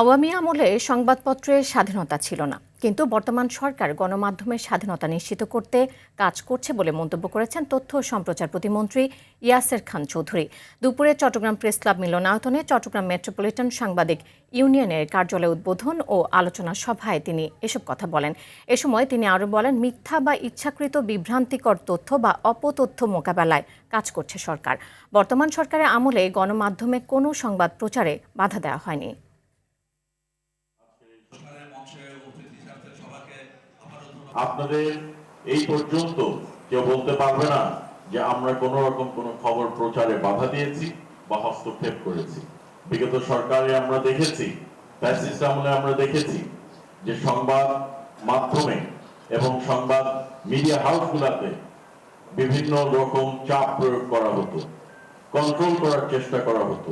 আওয়ামী আমলে সংবাদপত্রের স্বাধীনতা ছিল না, কিন্তু বর্তমান সরকার গণমাধ্যমের স্বাধীনতা নিশ্চিত করতে কাজ করছে বলে মন্তব্য করেছেন তথ্য ও সম্প্রচার প্রতিমন্ত্রী ইয়াসের খান চৌধুরী। দুপুরে চট্টগ্রাম প্রেস ক্লাব মিলনায়তনে চট্টগ্রাম মেট্রোপলিটন সাংবাদিক ইউনিয়নের কার্যালয় উদ্বোধন ও আলোচনা সভায় তিনি এসব কথা বলেন। এ সময় তিনি আরও বলেন, মিথ্যা বা ইচ্ছাকৃত বিভ্রান্তিকর তথ্য বা অপতথ্য মোকাবেলায় কাজ করছে সরকার। বর্তমান সরকারের আমলে গণমাধ্যমে কোনো সংবাদ প্রচারে বাধা দেওয়া হয়নি। আপনাদের এই পর্যন্ত কেউ বলতে পারবে না যে আমরা কোনো রকম কোনো খবর প্রচারে বাধা দিয়েছি বা হস্তক্ষেপ করেছি। বিগত সরকারে আমরা দেখেছি, ফ্যাসিস্ট আমলে আমরা দেখেছি যে সংবাদ মাধ্যমে এবং সংবাদ মিডিয়া হাউসগুলোতে বিভিন্ন রকম চাপ প্রয়োগ করা হতো, কন্ট্রোল করার চেষ্টা করা হতো।